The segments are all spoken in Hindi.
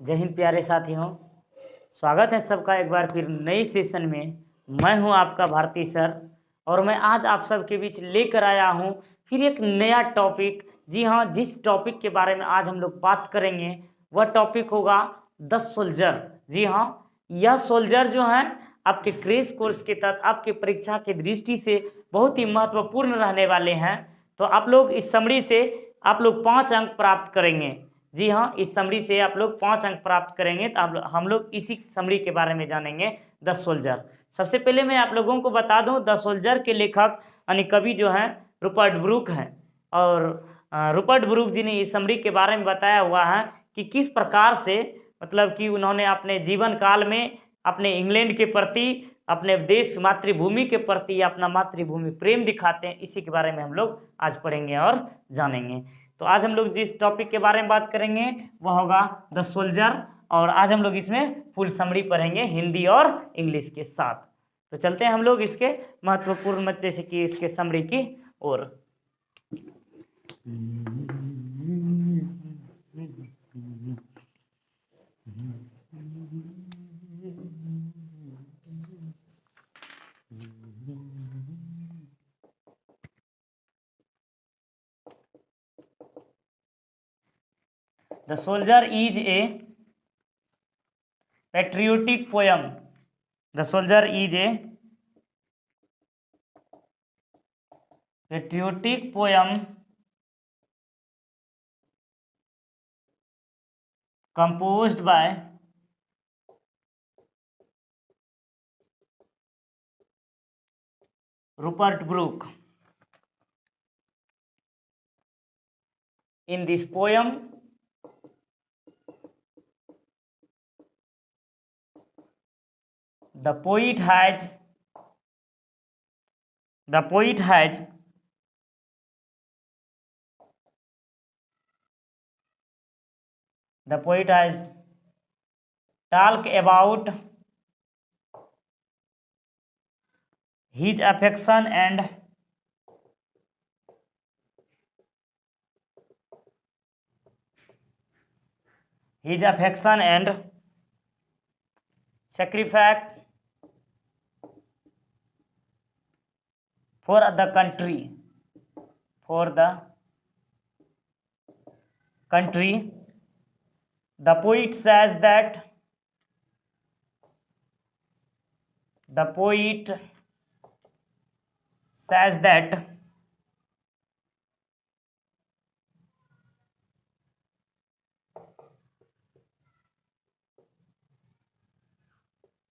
जय हिंद प्यारे साथियों, स्वागत है सबका एक बार फिर नए सेशन में। मैं हूं आपका भारती सर और मैं आज आप सबके बीच लेकर आया हूं फिर एक नया टॉपिक। जी हाँ, जिस टॉपिक के बारे में आज हम लोग बात करेंगे वह टॉपिक होगा द सोल्जर। जी हाँ, यह सोल्जर जो है आपके क्रेश कोर्स के तहत आपके परीक्षा की दृष्टि से बहुत ही महत्वपूर्ण रहने वाले हैं। तो आप लोग इस समरी से आप लोग 5 अंक प्राप्त करेंगे। जी हाँ, इस समरी से आप लोग 5 अंक प्राप्त करेंगे। तो हम लोग इसी समरी के बारे में जानेंगे, द सोल्जर। सबसे पहले मैं आप लोगों को बता दूं, द सोल्जर के लेखक यानी कवि जो हैं रूपर्ट ब्रूक हैं। और रूपर्ट ब्रूक जी ने इस समरी के बारे में बताया हुआ है कि किस प्रकार से मतलब कि उन्होंने अपने जीवन काल में अपने इंग्लैंड के प्रति, अपने देश मातृभूमि के प्रति अपना मातृभूमि प्रेम दिखाते हैं। इसी के बारे में हम लोग आज पढ़ेंगे और जानेंगे। तो आज हम लोग जिस टॉपिक के बारे में बात करेंगे वह होगा द सोल्जर, और आज हम लोग इसमें फुल समरी पढ़ेंगे हिंदी और इंग्लिश के साथ। तो चलते हैं हम लोग इसके महत्वपूर्ण जैसे कि इसके समरी की ओर। The soldier is a patriotic poem. The soldier is a patriotic poem composed by Rupert Brooke. In this poem, the poet has talked about his affection and sacrifice for the country. The poet says that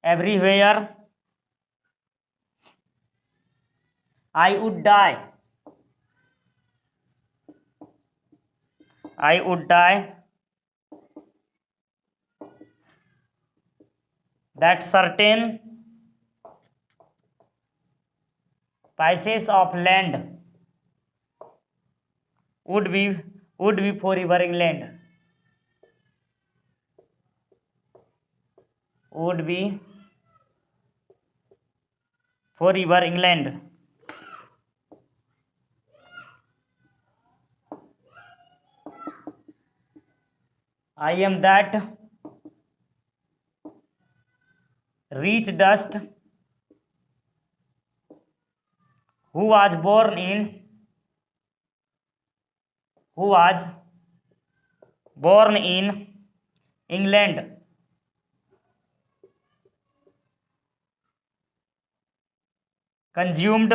everywhere I would die, that certain pieces of land would be forever England. Would be forever England. I am that rich dust who was born in England, consumed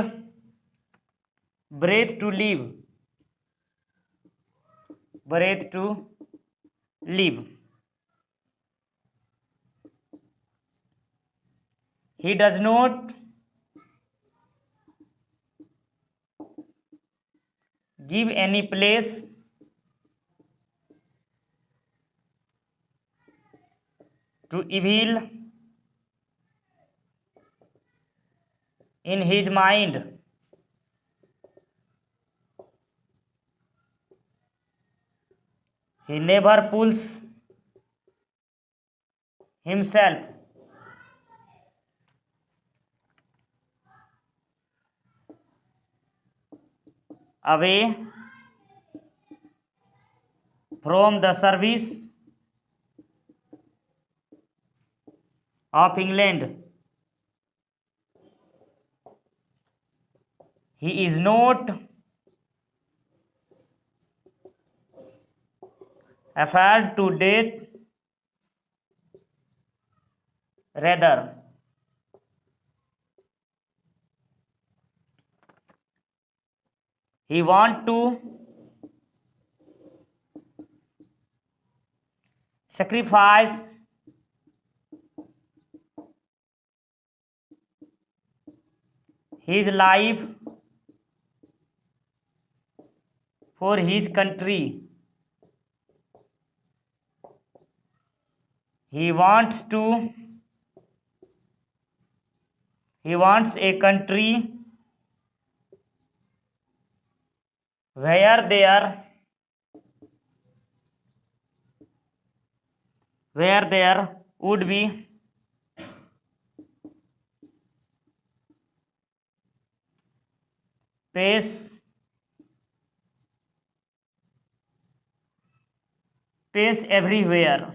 breath to live. He does not give any place to evil in his mind. He never pulls himself away from the service of England. He is not afraid to death, rather he want to sacrifice his life for his country. He wants a country where there would be peace everywhere,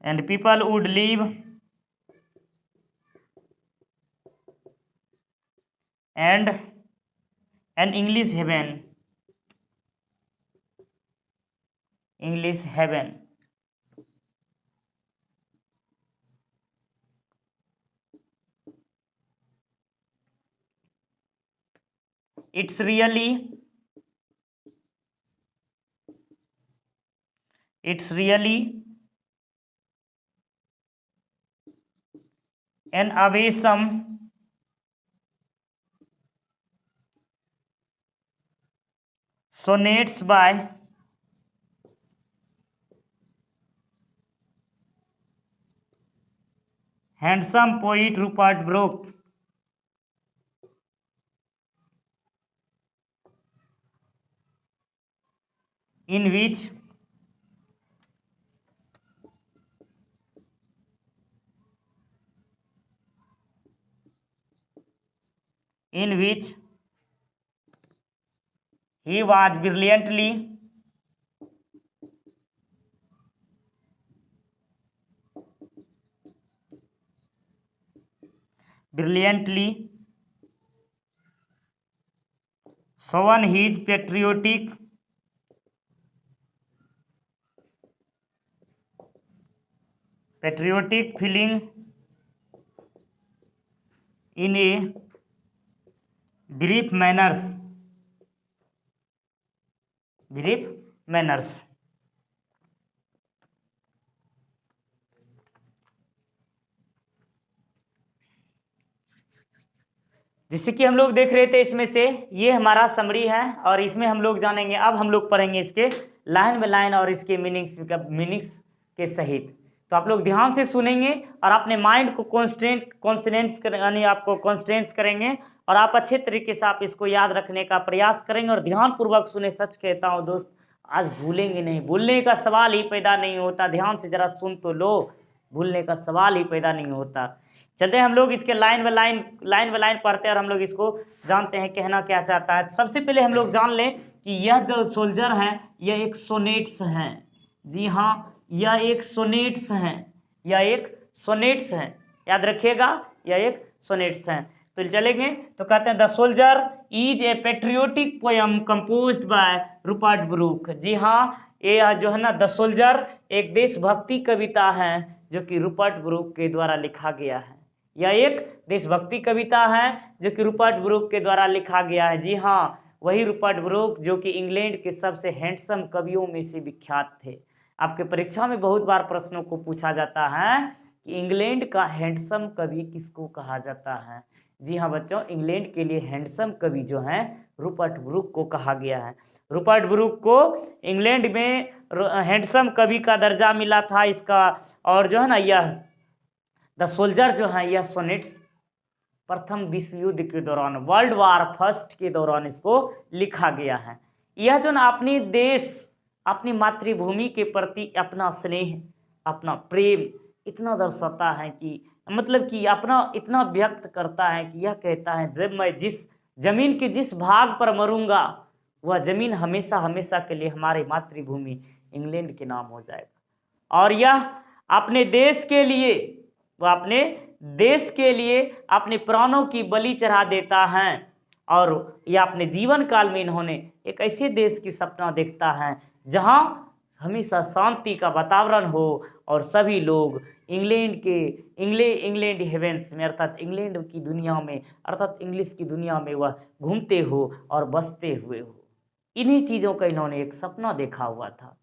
and people would live and an English heaven. It's really an awesome sonnets by handsome poet Rupert Brooke, in which he was brilliantly shown his patriotic feeling in a brief manners. जिससे कि हम लोग देख रहे थे इसमें से ये हमारा समरी है और इसमें हम लोग जानेंगे। अब हम लोग पढ़ेंगे इसके लाइन बाय लाइन और इसके मीनिंग्स के सहित। तो आप लोग ध्यान से सुनेंगे और अपने माइंड को यानी आपको कॉन्स्टेंस करेंगे और आप अच्छे तरीके से आप इसको याद रखने का प्रयास करेंगे और ध्यानपूर्वक सुने। सच कहता हूँ दोस्त, आज भूलेंगे नहीं, भूलने का सवाल ही पैदा नहीं होता। ध्यान से जरा सुन तो लो, भूलने का सवाल ही पैदा नहीं होता। चलते हैं हम लोग इसके लाइन बाय लाइन पढ़ते हैं और हम लोग इसको जानते हैं कहना क्या चाहता है। सबसे पहले हम लोग जान लें कि यह जो सोल्जर है यह एक सोनेट्स है। जी हाँ, यह एक सोनेट्स है, याद रखिएगा, यह एक सोनेट्स है। तो चलेंगे तो कहते हैं the soldier is a patriotic poem composed by Rupert Brooke. जी हाँ, ये जो है ना द सोल्जर एक देशभक्ति कविता है जो कि रूपर्ट ब्रूक के द्वारा लिखा गया है। यह एक देशभक्ति कविता है जो कि रूपर्ट ब्रूक के द्वारा लिखा गया है। जी हाँ, वही रूपर्ट ब्रूक जो कि इंग्लैंड के सबसे हैंडसम कवियों में से विख्यात थे। आपके परीक्षा में बहुत बार प्रश्नों को पूछा जाता है कि इंग्लैंड का हैंडसम कवि किसको कहा जाता है। जी हाँ बच्चों, इंग्लैंड के लिए हैंडसम कवि जो हैं रूपर्ट ब्रूक को कहा गया है। रूपर्ट ब्रूक को इंग्लैंड में हैंडसम कवि का दर्जा मिला था इसका। और जो है ना यह द सोल्जर जो है यह सोनेट्स प्रथम विश्व युद्ध के दौरान, वर्ल्ड वार फर्स्ट के दौरान इसको लिखा गया है। यह जो ना अपने देश, अपनी मातृभूमि के प्रति अपना स्नेह, अपना प्रेम इतना दर्शाता है कि मतलब कि अपना इतना व्यक्त करता है कि यह कहता है जब मैं जिस जमीन के जिस भाग पर मरूंगा वह ज़मीन हमेशा हमेशा के लिए हमारी मातृभूमि इंग्लैंड के नाम हो जाएगा। और यह अपने देश के लिए, वह अपने देश के लिए अपने प्राणों की बलि चढ़ा देता है। और यह अपने जीवन काल में इन्होंने एक ऐसे देश की सपना देखता है जहां हमेशा शांति का वातावरण हो और सभी लोग इंग्लैंड हेवेंस में अर्थात इंग्लैंड की दुनिया में अर्थात इंग्लिश की दुनिया में वह घूमते हो और बसते हुए हो। इन्हीं चीज़ों का इन्होंने एक सपना देखा हुआ था।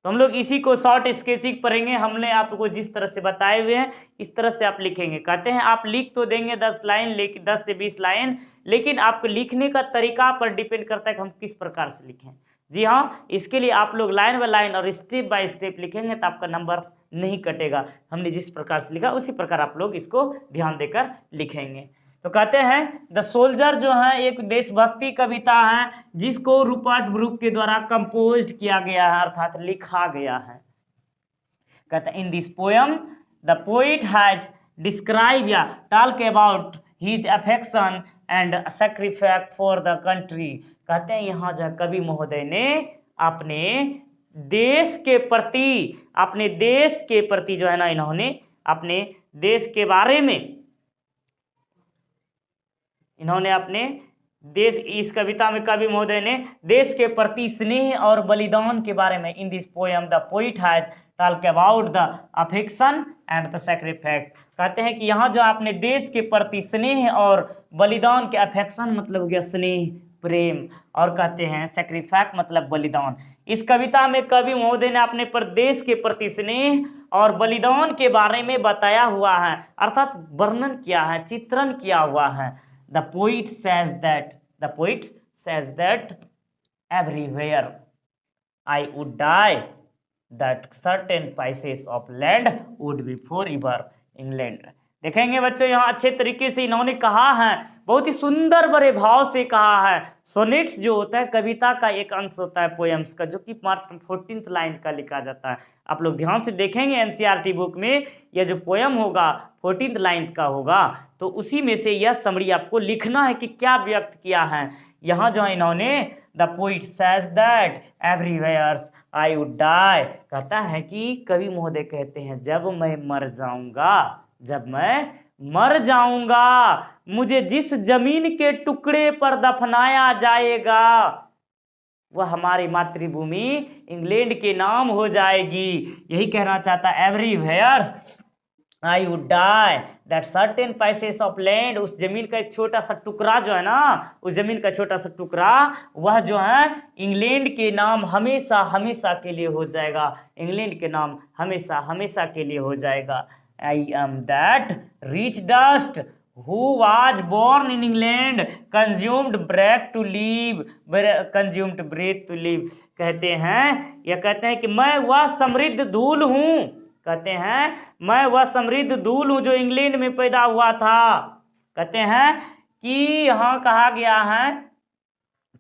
तो हम लोग इसी को शॉर्ट स्केचिंग पढ़ेंगे। हमने आपको जिस तरह से बताए हुए हैं इस तरह से आप लिखेंगे। कहते हैं आप लिख तो देंगे 10 लाइन, लेकिन 10 से 20 लाइन, लेकिन आपको लिखने का तरीका पर डिपेंड करता है कि हम किस प्रकार से लिखें। जी हाँ, इसके लिए आप लोग लाइन बाय लाइन और स्टेप बाय स्टेप लिखेंगे तो आपका नंबर नहीं कटेगा। हमने जिस प्रकार से लिखा उसी प्रकार आप लोग इसको ध्यान देकर लिखेंगे। तो कहते हैं द सोल्जर जो है एक देशभक्ति कविता है जिसको रूपर्ट ब्रूक के द्वारा कंपोज किया गया है अर्थात लिखा गया है। कहते हैं in this poem the poet has describe या talk about his affection and sacrifice for the country. कहते हैं यहाँ जो कवि महोदय ने अपने देश के प्रति जो है ना, इन्होंने अपने देश के बारे में इस कविता में कवि महोदय ने देश के प्रति स्नेह और बलिदान के बारे में इन this poem the poet has talk about the affection and the sacrifice. कहते हैं कि यहाँ जो अपने देश के प्रति स्नेह और बलिदान के, अफेक्शन मतलब हो गया स्नेह प्रेम, और कहते हैं सैक्रिफाइस मतलब बलिदान। इस कविता में कवि महोदय ने अपने देश के प्रति स्नेह और बलिदान के बारे में बताया हुआ है अर्थात वर्णन किया है, चित्रण किया हुआ है। The poet says that everywhere I would die, that certain pieces of land would be forever England। देखेंगे बच्चों यहाँ अच्छे तरीके से इन्होंने कहा है, बहुत ही सुंदर बड़े भाव से कहा है। सोनेट्स जो होता है कविता का एक अंश होता है पोएम्स का, जो कि मात्र 14th लाइन का लिखा जाता है। आप लोग ध्यान से देखेंगे एनसीईआरटी बुक में यह जो पोएम होगा 14th लाइन का होगा, तो उसी में से यह समरी आपको लिखना है कि क्या व्यक्त किया है। यहाँ जो इन्होंने the poet says that everywhere I would die, कहता है कि कवि महोदय कहते हैं जब मैं मर जाऊंगा मुझे जिस जमीन के टुकड़े पर दफनाया जाएगा वह हमारी मातृभूमि इंग्लैंड के नाम हो जाएगी। यही कहना चाहता है everywhere I would die that certain pieces of land, उस जमीन का एक छोटा सा टुकड़ा जो है ना, उस जमीन का छोटा सा टुकड़ा वह जो है इंग्लैंड के नाम हमेशा हमेशा के लिए हो जाएगा, इंग्लैंड के नाम हमेशा हमेशा के लिए हो जाएगा। I am that rich dust who was born in England, consumed breath to live। कहते हैं कि मैं वह समृद्ध धूल हूँ, कहते हैं मैं वह समृद्ध धूल हूँ जो इंग्लैंड में पैदा हुआ था। कहते हैं कि यहाँ कहा गया है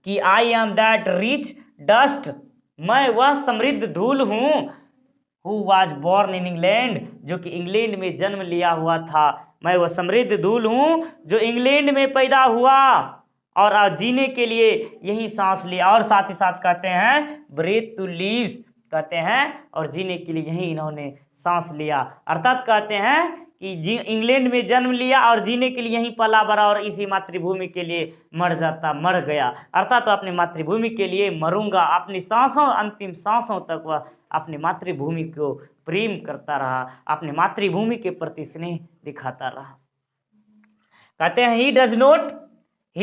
कि I am that rich dust, मैं वह समृद्ध धूल हूँ Who was born in England, जो कि इंग्लैंड में जन्म लिया हुआ था। मैं वह समृद्ध धूल हूँ जो इंग्लैंड में पैदा हुआ और आज जीने के लिए यही सांस लिया। और साथ ही साथ कहते हैं ब्रेथ टू लीव्स, कहते हैं और जीने के लिए यही इन्होंने सांस लिया। अर्थात कहते हैं कि इंग्लैंड में जन्म लिया और जीने के लिए यहीं पला बड़ा और इसी मातृभूमि के लिए मर गया। अर्थात तो अपनी मातृभूमि के लिए मरूंगा, अपनी सांसों अंतिम सांसों तक वह अपनी मातृभूमि को प्रेम करता रहा, अपनी मातृभूमि के प्रति स्नेह दिखाता रहा। कहते हैं he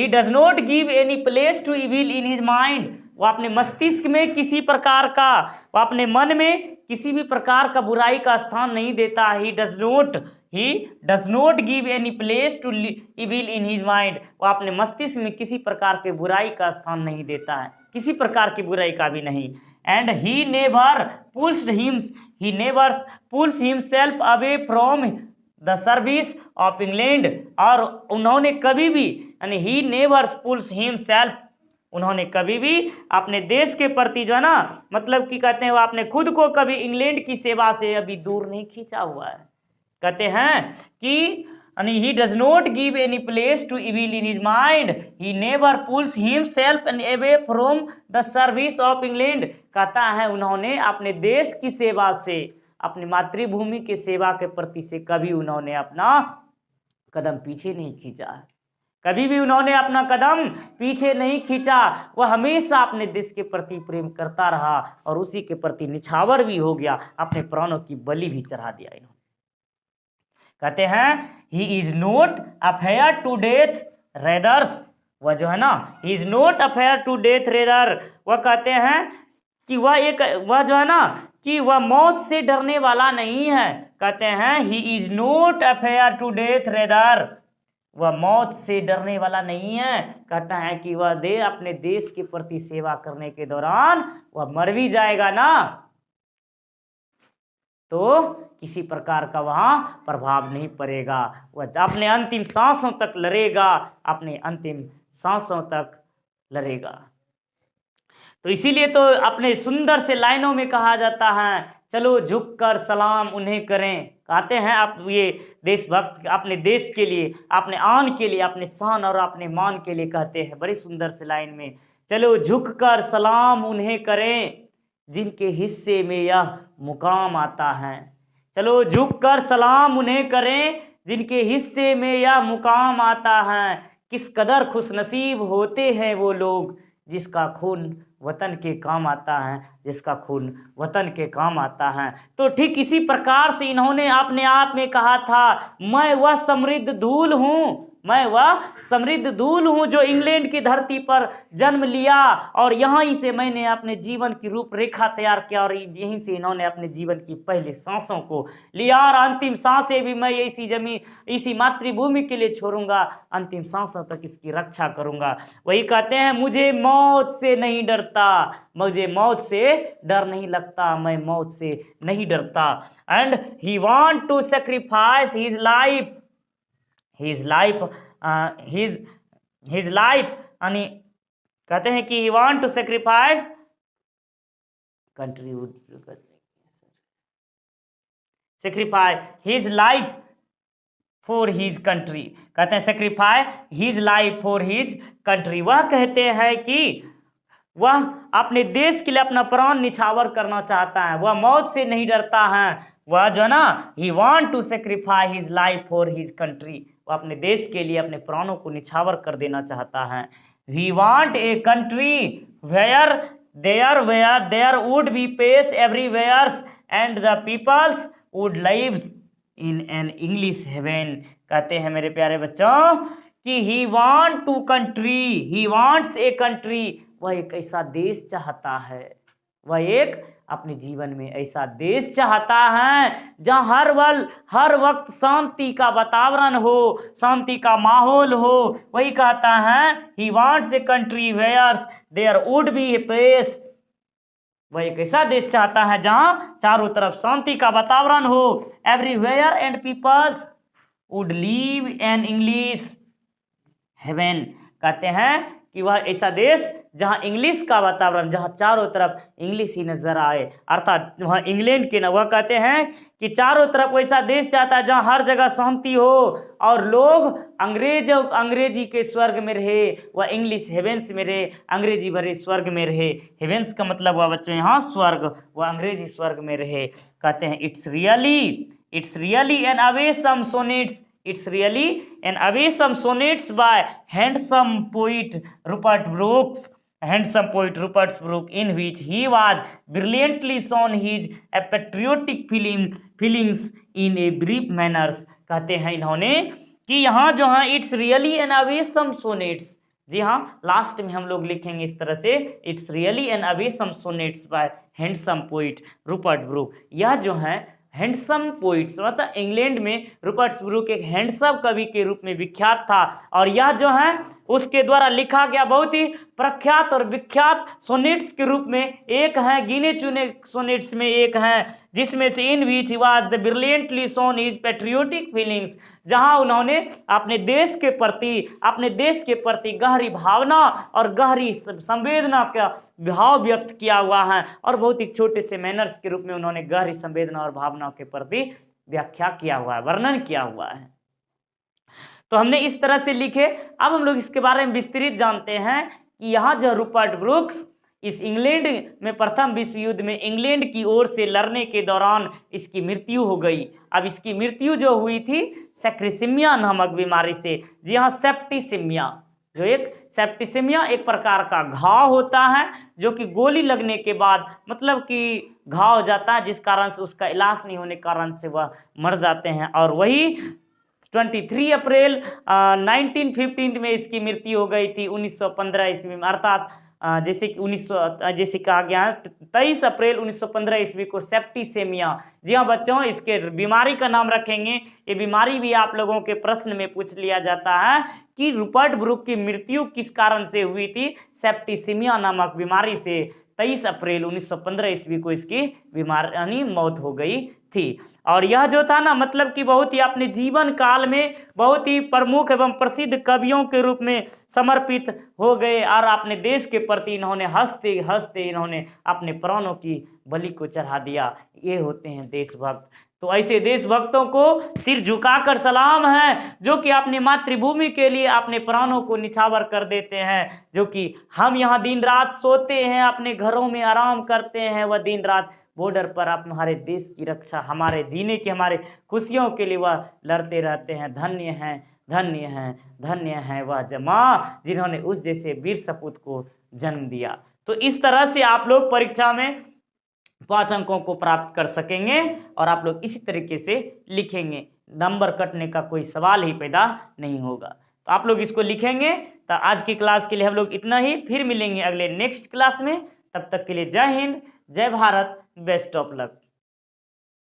does not give any place to evil in his mind, वो अपने मस्तिष्क में किसी प्रकार का, वो अपने मन में किसी भी प्रकार का बुराई का स्थान नहीं देता। He does not give any place to evil in his mind, वो अपने मस्तिष्क में किसी प्रकार के बुराई का स्थान नहीं देता है, किसी प्रकार की बुराई का भी नहीं। And he never pulls himself away from the service of England, और उन्होंने कभी भी यानी ही नेवर पुल्स हिमसेल्फ, उन्होंने कभी भी अपने देश के प्रति जो है ना, मतलब कि कहते हैं वो अपने खुद को कभी इंग्लैंड की सेवा से अभी दूर नहीं खींचा हुआ है। कहते हैं कि and he does not give any place to evil in his mind. He never pulls himself away from the service of England. कहता है उन्होंने अपने देश की सेवा से, अपनी मातृभूमि की सेवा के प्रति से कभी उन्होंने अपना कदम पीछे नहीं खींचा है, कभी भी उन्होंने अपना कदम पीछे नहीं खींचा। वह हमेशा अपने देश के प्रति प्रेम करता रहा और उसी के प्रति निछावर भी हो गया, अपने प्राणों की बलि भी चढ़ा दिया इन्होंने। कहते हैं he is not afraid to death rathers, वह जो है ना, he is not afraid to death rather, वह कहते हैं कि वह जो है ना कि वह मौत से डरने वाला नहीं है। कहते हैं he is not afraid to death rather, वह मौत से डरने वाला नहीं है। कहता है कि वह अपने देश के प्रति सेवा करने के दौरान वह मर भी जाएगा ना तो किसी प्रकार का वहाँ प्रभाव नहीं पड़ेगा, वह अपने अंतिम सांसों तक लड़ेगा, अपने अंतिम सांसों तक लड़ेगा। तो इसीलिए तो अपने सुंदर से लाइनों में कहा जाता है, चलो झुककर सलाम उन्हें करें। कहते हैं आप ये देशभक्त अपने देश के लिए, अपने आन के लिए, अपने शान और अपने मान के लिए कहते हैं बड़ी सुंदर से लाइन में, चलो झुककर सलाम उन्हें करें जिनके हिस्से में यह मुकाम आता है। चलो झुककर सलाम उन्हें करें जिनके हिस्से में यह मुकाम आता है। किस कदर खुशनसीब होते हैं वो लोग जिसका खून वतन के काम आता है, जिसका खून वतन के काम आता है। तो ठीक इसी प्रकार से इन्होंने अपने आप में कहा था, मैं वह समृद्ध धूल हूँ, मैं वह समृद्ध धूल हूँ जो इंग्लैंड की धरती पर जन्म लिया और यहीं से मैंने अपने जीवन की रूपरेखा तैयार किया और यहीं से इन्होंने अपने जीवन की पहली सांसों को लिया और अंतिम सांसें भी मैं इसी जमीन, इसी मातृभूमि के लिए छोड़ूंगा, अंतिम सांसों तक इसकी रक्षा करूंगा। वही कहते हैं, मुझे मौत से नहीं डरता, मुझे मौत से डर नहीं लगता, मैं मौत से नहीं डरता। And he want to sacrifice his life, his life his life, यानी कहते हैं कि he want to sacrifice country, sacrifice his life for his country, कहते हैं sacrifice his life for his country। वह कहते हैं कि वह अपने देश के लिए अपना प्राण निछावर करना चाहता है, वह मौत से नहीं डरता है। वह जो है ना, he want to sacrifice his life for his country, वो अपने देश के लिए अपने प्राणों को निछावर कर देना चाहता है। We want a country where there would be peace everywhere and the peoples would live in an English heaven। कहते हैं मेरे प्यारे बच्चों कि he want to country, he wants a country, वह एक ऐसा देश चाहता है, वह एक अपने जीवन में ऐसा देश चाहता है जहाँ हर वक्त शांति का वातावरण हो, शांति का माहौल हो। वही कहता है he wants a country where there would be a peace, वह एक ऐसा देश चाहता है जहाँ चारों तरफ शांति का वातावरण हो, everywhere and peoples would live in English heaven. कहते हैं कि वह ऐसा देश जहाँ इंग्लिश का वातावरण, जहाँ चारों तरफ इंग्लिश ही नजर आए, अर्थात वहाँ इंग्लैंड के न, वह कहते हैं कि चारों तरफ वैसा देश चाहता है जहाँ हर जगह शांति हो और लोग अंग्रेजी के स्वर्ग में रहे, वह इंग्लिश हेवेंस में रहे, अंग्रेजी भरे स्वर्ग में रहे। हेवेंस का मतलब हुआ बच्चों यहाँ स्वर्ग, वह अंग्रेजी स्वर्ग में रहे। कहते हैं it's really an awesome sonnets, it's really an awesome sonnets by handsome poet Rupert Brooke, in which he was brilliantly shown his patriotic feelings in a brief manner। कहते हैं इन्होंने कि यहाँ जो है it's really an awesome sonnets, जी हाँ लास्ट में हम लोग लिखेंगे इस तरह से, it's really an awesome sonnets by handsome poet Rupert Brooke. यह जो है हैंडसम पोइट्स, मतलब इंग्लैंड में रूपर्ट ब्रूक एक हैंडसम कवि के रूप में विख्यात था और यह जो है उसके द्वारा लिखा गया बहुत ही प्रख्यात और विख्यात सोनेट्स के रूप में एक है, गिने चुने सोनेट्स में एक है, जिसमें से in which he was the brilliantly shown his patriotic feelings, जहां उन्होंने अपने देश के प्रति गहरी भावना और गहरी संवेदना का भाव व्यक्त किया हुआ है और बहुत ही छोटे से मैनर्स के रूप में उन्होंने गहरी संवेदना और भावना के प्रति व्याख्या किया हुआ है, वर्णन किया हुआ है। तो हमने इस तरह से लिखे। अब हम लोग इसके बारे में विस्तृत जानते हैं कि यहाँ जो रूपर्ट ब्रुक्स इस इंग्लैंड में प्रथम विश्व युद्ध में इंग्लैंड की ओर से लड़ने के दौरान इसकी मृत्यु हो गई। अब इसकी मृत्यु जो हुई थी सेप्टिसिमिया नामक बीमारी से। जी हाँ, सेप्टिसिमिया, जो एक सेप्टिसिमिया एक प्रकार का घाव होता है जो कि गोली लगने के बाद मतलब कि घाव हो जाता है, जिस कारण से उसका इलाज नहीं होने के कारण से वह मर जाते हैं। और वही 23 अप्रैल 1915 में इसकी मृत्यु हो गई थी 1915 ईस्वी में, अर्थात जैसे कि जैसे कहा गया है 23 अप्रैल 1915 ईस्वी को सेप्टिसेमिया। जी हाँ बच्चों, इसके बीमारी का नाम रखेंगे। ये बीमारी भी आप लोगों के प्रश्न में पूछ लिया जाता है कि रूपर्ट ब्रुक की मृत्यु किस कारण से हुई थी। सेप्टिसेमिया नामक बीमारी से 23 अप्रैल 1915 ईस्वी को इसकी बीमारी यानी मौत हो गई थी। और यह जो था ना मतलब कि बहुत ही अपने जीवन काल में बहुत ही प्रमुख एवं प्रसिद्ध कवियों के रूप में समर्पित हो गए और अपने देश के प्रति इन्होंने हंसते हंसते इन्होंने अपने प्राणों की बलि को चढ़ा दिया। ये होते हैं देशभक्त। तो ऐसे देशभक्तों को सिर झुकाकर सलाम है जो कि अपनी मातृभूमि के लिए अपने प्राणों को निछावर कर देते हैं। जो कि हम यहाँ दिन रात सोते हैं, अपने घरों में आराम करते हैं, वह दिन रात बॉर्डर पर आप हमारे देश की रक्षा, हमारे जीने की, हमारे खुशियों के लिए वह लड़ते रहते हैं। धन्य हैं, धन्य हैं, धन्य हैं वह जमां जिन्होंने उस जैसे वीर सपूत को जन्म दिया। तो इस तरह से आप लोग परीक्षा में 5 अंकों को प्राप्त कर सकेंगे और आप लोग इसी तरीके से लिखेंगे, नंबर कटने का कोई सवाल ही पैदा नहीं होगा। तो आप लोग इसको लिखेंगे। तो आज की क्लास के लिए हम लोग इतना ही, फिर मिलेंगे अगले नेक्स्ट क्लास में। तब तक के लिए जय हिंद, जय भारत, बेस्ट ऑफ लक।